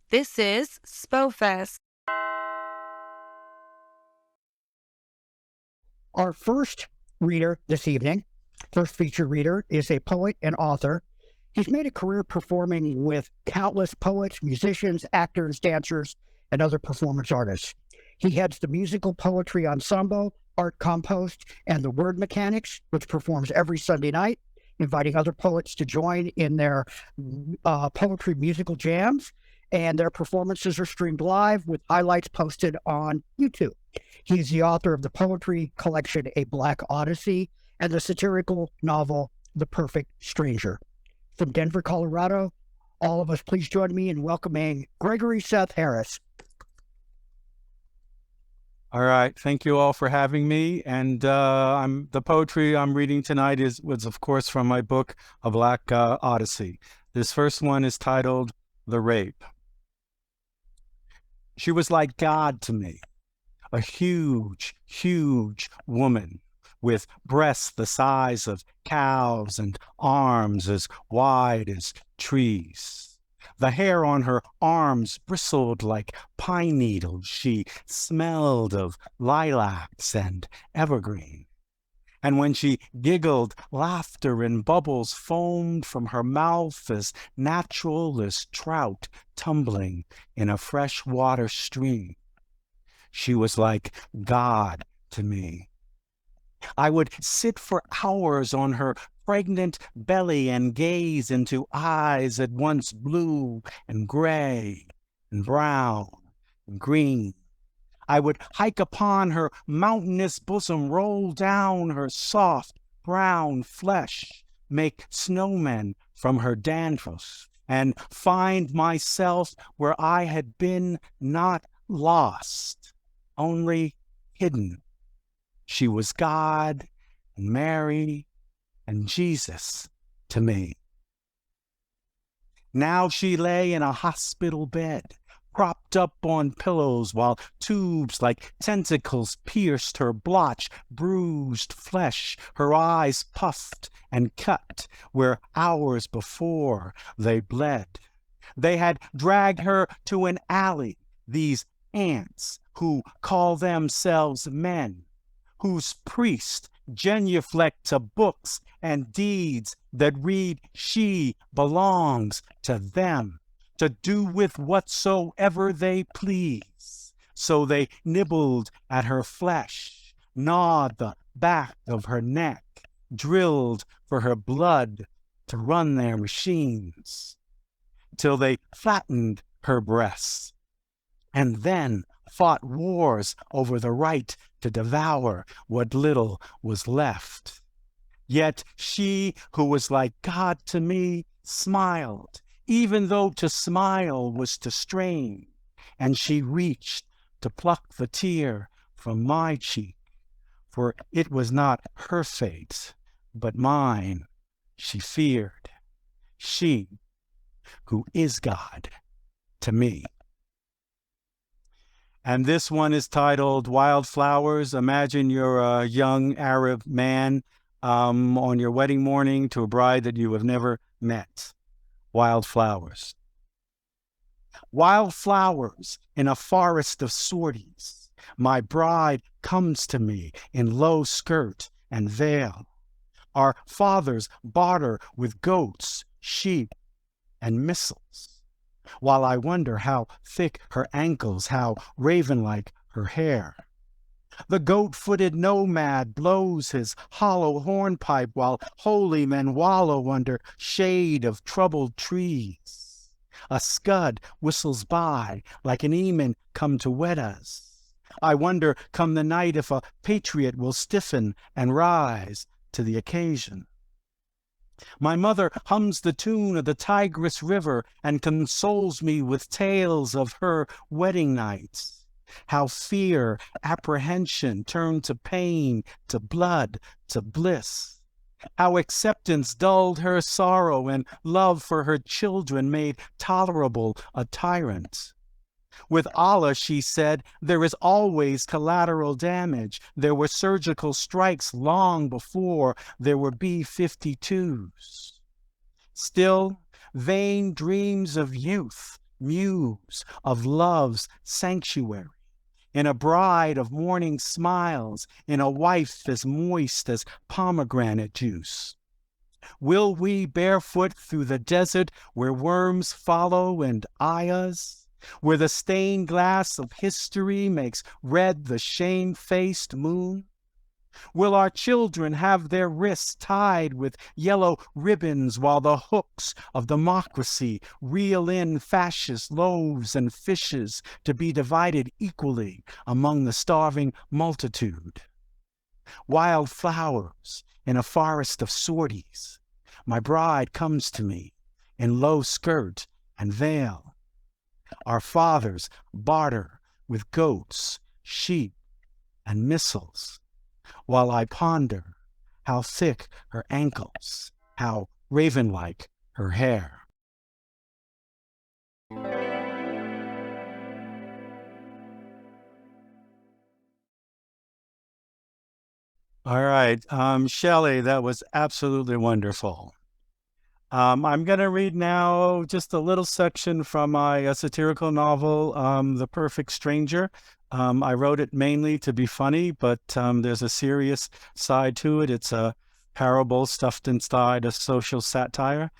This is SpoFest. Our first reader this evening, first featured reader, is a poet and author. He's made a career performing with countless poets, musicians, actors, dancers, and other performance artists. He heads the musical poetry ensemble, Art Compost, and the Word Mechanics, which performs every Sunday night, inviting other poets to join in their poetry musical jams. And their performances are streamed live with highlights posted on YouTube. He's the author of the poetry collection, A Black Odyssey, and the satirical novel, The Perfect Stranger. From Denver, Colorado, all of us, please join me in welcoming Gregory Seth Harris. All right. Thank you all for having me. And the poetry I'm reading tonight was, of course, from my book, A Black Odyssey. This first one is titled The Rape. She was like God to me, a huge, huge woman with breasts the size of cows and arms as wide as trees. The hair on her arms bristled like pine needles. She smelled of lilacs and evergreen. And when she giggled, laughter and bubbles foamed from her mouth as natural as trout tumbling in a freshwater stream. She was like God to me. I would sit for hours on her pregnant belly and gaze into eyes at once blue and gray and brown and green. I would hike upon her mountainous bosom, roll down her soft brown flesh, make snowmen from her dandruff, and find myself where I had been, not lost, only hidden. She was God and Mary and Jesus to me. Now she lay in a hospital bed, propped up on pillows, while tubes like tentacles pierced her blotched, bruised flesh. Her eyes puffed and cut where hours before they bled. They had dragged her to an alley, these ants who call themselves men, whose priests genuflect to books and deeds that read she belongs to them, to do with whatsoever they please. So they nibbled at her flesh, gnawed the back of her neck, drilled for her blood to run their machines, till they flattened her breasts, and then fought wars over the right to devour what little was left. Yet she, who was like God to me, smiled, even though to smile was to strain, and she reached to pluck the tear from my cheek, for it was not her fate, but mine she feared, she who is God to me. And this one is titled Wildflowers. Imagine you're a young Arab man on your wedding morning to a bride that you have never met. Wildflowers. Wildflowers in a forest of sorties. My bride comes to me in low skirt and veil. Our fathers barter with goats, sheep, and missiles, while I wonder how thick her ankles, how raven-like her hair. The goat-footed nomad blows his hollow hornpipe while holy men wallow under shade of troubled trees. A scud whistles by like an emin come to wed us. I wonder, come the night, if a patriot will stiffen and rise to the occasion. My mother hums the tune of the Tigris River and consoles me with tales of her wedding nights. How fear, apprehension turned to pain, to blood, to bliss. How acceptance dulled her sorrow and love for her children made tolerable a tyrant. With Allah, she said, there is always collateral damage. There were surgical strikes long before there were B-52s. Still, vain dreams of youth muse of love's sanctuary, in a bride of morning smiles, in a wife as moist as pomegranate juice? Will we barefoot through the desert where worms follow and eye us, where the stained glass of history makes red the shame-faced moon? Will our children have their wrists tied with yellow ribbons while the hooks of democracy reel in fascist loaves and fishes to be divided equally among the starving multitude? Wild flowers in a forest of sorties, my bride comes to me in low skirt and veil. Our fathers barter with goats, sheep, and missiles, while I ponder how thick her ankles, how raven-like her hair. All right, Shelli, that was absolutely wonderful. I'm going to read now just a little section from my satirical novel, The Perfect Stranger. I wrote it mainly to be funny, but there's a serious side to it. It's a parable stuffed inside a social satire.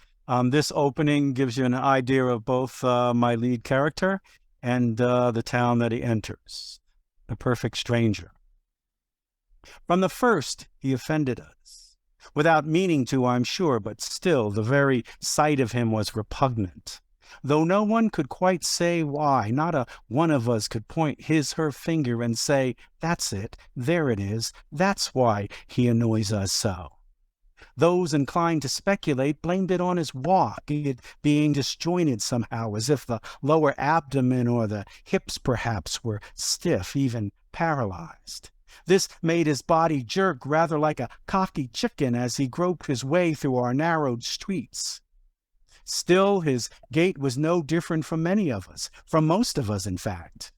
This opening gives you an idea of both my lead character and the town that he enters, The Perfect Stranger. From the first, he offended us. Without meaning to, I'm sure, but still, the very sight of him was repugnant. Though no one could quite say why, not a one of us could point her finger and say, that's it, there it is, that's why he annoys us so. Those inclined to speculate blamed it on his walk, it being disjointed somehow, as if the lower abdomen or the hips perhaps were stiff, even paralyzed. This made his body jerk rather like a cocky chicken as he groped his way through our narrowed streets. Still, his gait was no different from many of us, from most of us, in fact.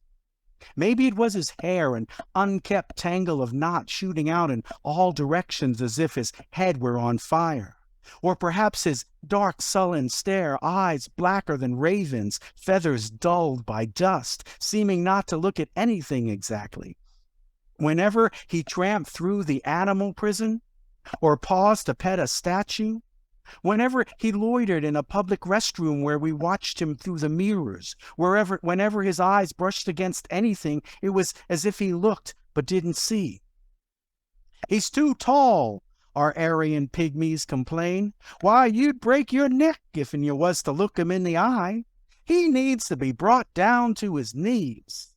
Maybe it was his hair, an unkept tangle of knots shooting out in all directions as if his head were on fire. Or perhaps his dark, sullen stare, eyes blacker than ravens, feathers dulled by dust, seeming not to look at anything exactly. Whenever he tramped through the animal prison, or paused to pet a statue, whenever he loitered in a public restroom where we watched him through the mirrors, whenever his eyes brushed against anything, it was as if he looked but didn't see. He's too tall, our Aryan pygmies complain. Why, you'd break your neck if you was to look him in the eye. He needs to be brought down to his knees.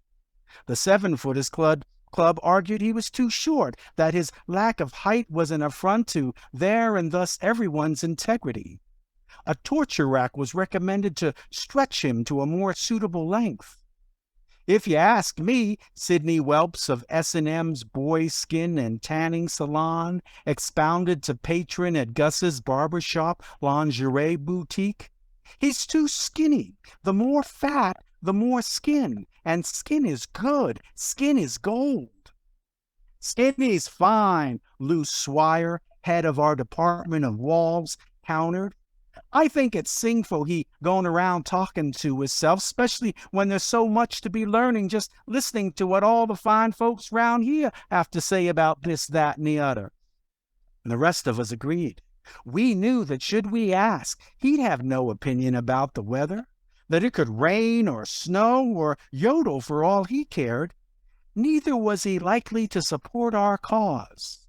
The 7-Footers Club argued he was too short, that his lack of height was an affront to their and thus everyone's integrity. A torture rack was recommended to stretch him to a more suitable length. If you ask me, Sidney Welps of S&M's Boy Skin and Tanning Salon expounded to patron at Gus's barbershop lingerie boutique, he's too skinny. The more fat, the more skin. And skin is good. Skin is gold. Skinny's fine, Lou Swire, head of our Department of Walls, countered. I think it's sinful he going around talking to himself, especially when there's so much to be learning just listening to what all the fine folks round here have to say about this, that, and the other. And the rest of us agreed. We knew that should we ask, he'd have no opinion about the weather, that it could rain or snow or yodel for all he cared. Neither was he likely to support our cause.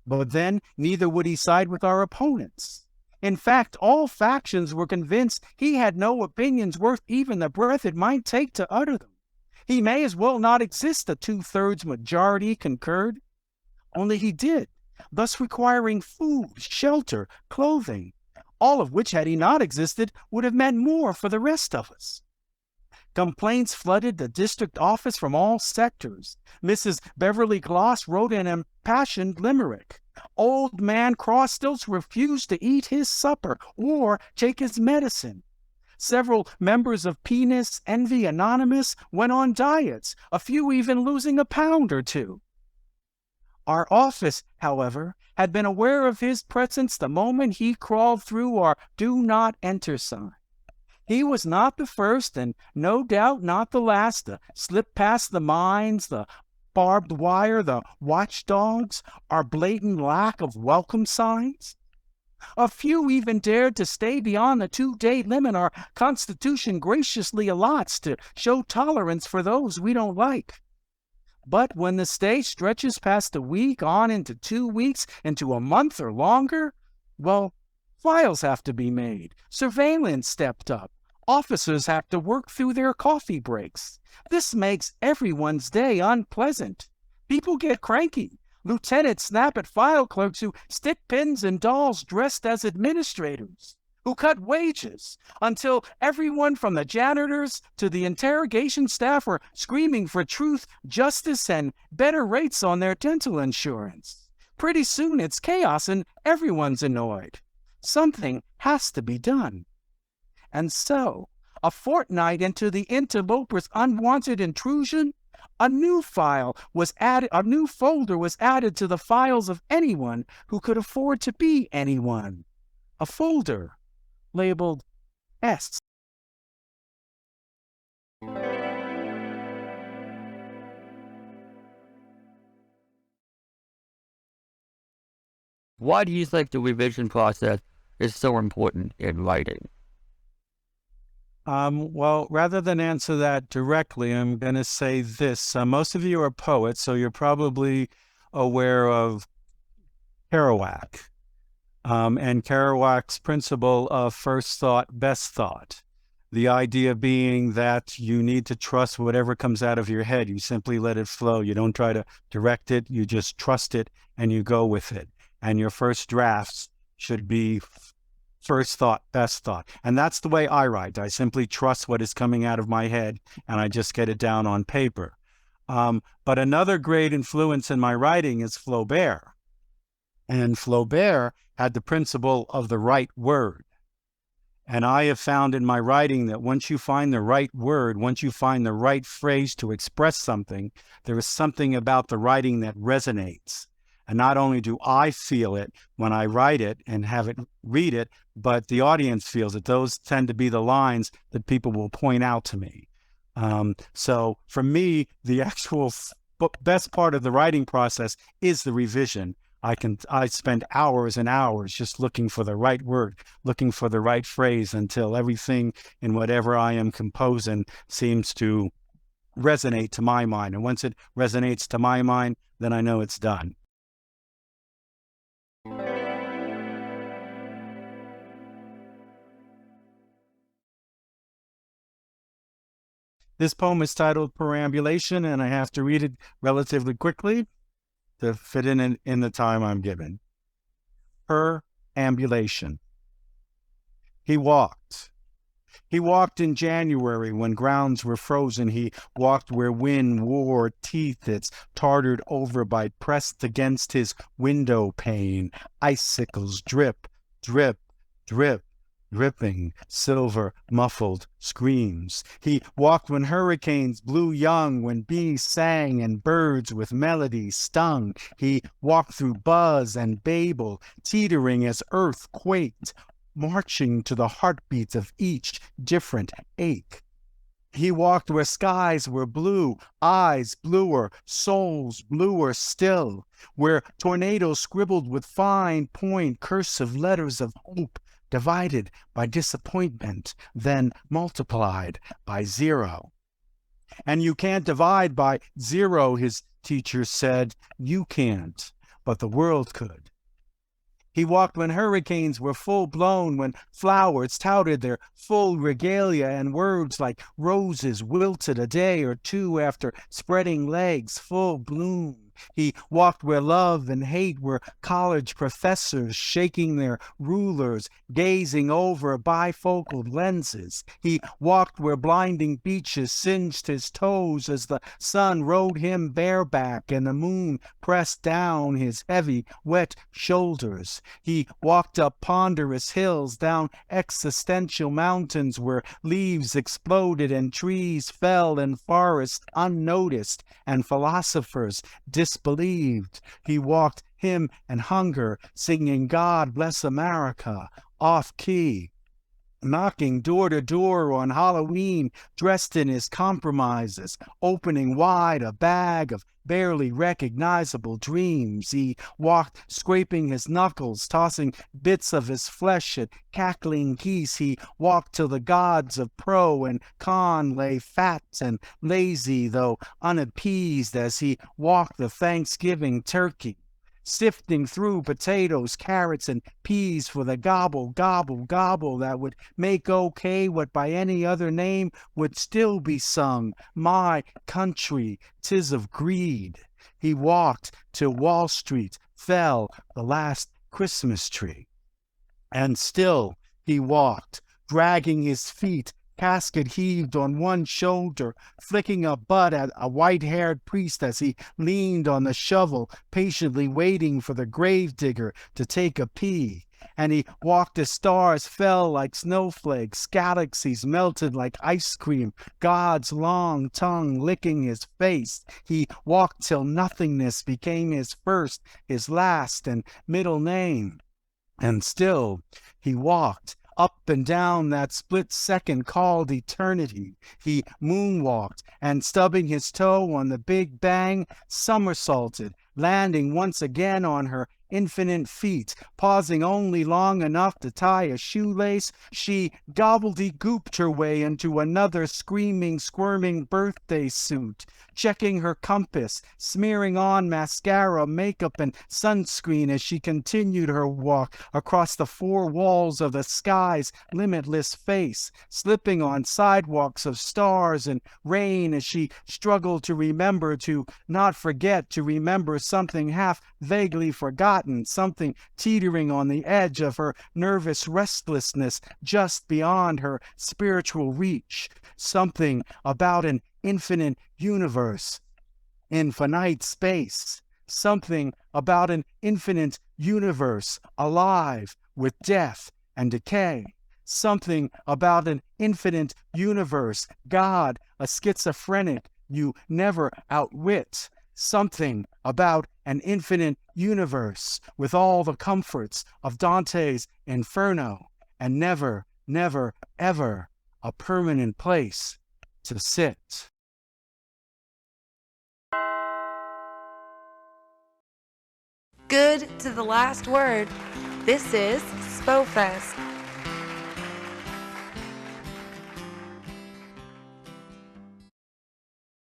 But then neither would he side with our opponents. In fact, all factions were convinced he had no opinions worth even the breath it might take to utter them. He may as well not exist, a 2/3 majority concurred. Only he did, thus requiring food, shelter, clothing, all of which, had he not existed, would have meant more for the rest of us. Complaints flooded the district office from all sectors. Mrs. Beverly Gloss wrote an impassioned limerick. Old man Crossstilts refused to eat his supper or take his medicine. Several members of Penis Envy Anonymous went on diets, a few even losing a pound or two. Our office, however, had been aware of his presence the moment he crawled through our do not enter sign. He was not the first, and no doubt not the last, to slip past the mines, the barbed wire, the watchdogs, our blatant lack of welcome signs. A few even dared to stay beyond the 2-day limit our Constitution graciously allots to show tolerance for those we don't like. But when the stay stretches past a week, on into 2 weeks, into a month or longer, well, files have to be made, surveillance stepped up, officers have to work through their coffee breaks. This makes everyone's day unpleasant. People get cranky. Lieutenants snap at file clerks who stick pins in dolls dressed as administrators, who cut wages, until everyone from the janitors to the interrogation staff are screaming for truth, justice, and better rates on their dental insurance. Pretty soon it's chaos and everyone's annoyed. Something has to be done. And so, a fortnight into the interloper's unwanted intrusion, a new folder was added to the files of anyone who could afford to be anyone. A folder labeled S. Why do you think the revision process is so important in writing? Well, rather than answer that directly, I'm going to say this. Most of you are poets, so you're probably aware of Kerouac, and Kerouac's principle of first thought, best thought. The idea being that you need to trust whatever comes out of your head. You simply let it flow. You don't try to direct it. You just trust it and you go with it. And your first drafts should be first thought, best thought. And that's the way I write. I simply trust what is coming out of my head and I just get it down on paper. But another great influence in my writing is Flaubert. And Flaubert had the principle of the right word. And I have found in my writing that once you find the right word, once you find the right phrase to express something, there is something about the writing that resonates. And not only do I feel it when I write it and have it read it, but the audience feels it. Those tend to be the lines that people will point out to me. So for me, the actual best part of the writing process is the revision. I spend hours and hours just looking for the right word, looking for the right phrase until everything in whatever I am composing seems to resonate to my mind. And once it resonates to my mind, then I know it's done. This poem is titled Perambulation, and I have to read it relatively quickly to fit in the time I'm given. Perambulation. He walked. He walked in January when grounds were frozen. He walked where wind wore teeth that's tartared over by pressed against his window pane. Icicles drip, drip, drip. Dripping, silver, muffled screams. He walked when hurricanes blew young, when bees sang and birds with melody stung. He walked through buzz and babel, teetering as earth quaked, marching to the heartbeats of each different ache. He walked where skies were blue, eyes bluer, souls bluer still, where tornadoes scribbled with fine point cursive letters of hope, divided by disappointment, then multiplied by zero. And you can't divide by zero, his teacher said. You can't, but the world could. He walked when hurricanes were full-blown, when flowers touted their full regalia, and words like roses wilted a day or two after spreading legs full bloom. He walked where love and hate were college professors shaking their rulers, gazing over bifocal lenses. He walked where blinding beaches singed his toes as the sun rode him bareback and the moon pressed down his heavy, wet shoulders. He walked up ponderous hills, down existential mountains where leaves exploded and trees fell in forests unnoticed and philosophers disbelieved. He walked him and hunger, singing God Bless America, off key. knocking door to door on Halloween, dressed in his compromises, opening wide a bag of barely recognizable dreams. He walked, scraping his knuckles, tossing bits of his flesh at cackling geese. He walked till the gods of pro and con lay fat and lazy, though unappeased, as he walked the Thanksgiving turkey, sifting through potatoes, carrots, and peas for the gobble, gobble, gobble that would make okay what by any other name would still be sung. My country, 'tis of greed. He walked till Wall Street fell the last Christmas tree. And still he walked, dragging his feet, casket heaved on one shoulder, flicking a butt at a white-haired priest as he leaned on the shovel, patiently waiting for the gravedigger to take a pee. And he walked as stars fell like snowflakes, galaxies melted like ice cream, God's long tongue licking his face. He walked till nothingness became his first, his last, and middle name. And still he walked, up and down that split second called eternity. He moonwalked, and stubbing his toe on the Big Bang, somersaulted, landing once again on her infinite feet, pausing only long enough to tie a shoelace. She gobbledygooked her way into another screaming, squirming birthday suit, checking her compass, smearing on mascara, makeup, and sunscreen as she continued her walk across the four walls of the sky's limitless face, slipping on sidewalks of stars and rain as she struggled to remember, to not forget, to remember something half vaguely forgotten, something teetering on the edge of her nervous restlessness just beyond her spiritual reach, something about an infinite universe, infinite space, something about an infinite universe alive with death and decay, something about an infinite universe, God, a schizophrenic you never outwit, something about an infinite universe with all the comforts of Dante's Inferno, and never, never, ever a permanent place to sit. Good to the last word. This is SpoFest.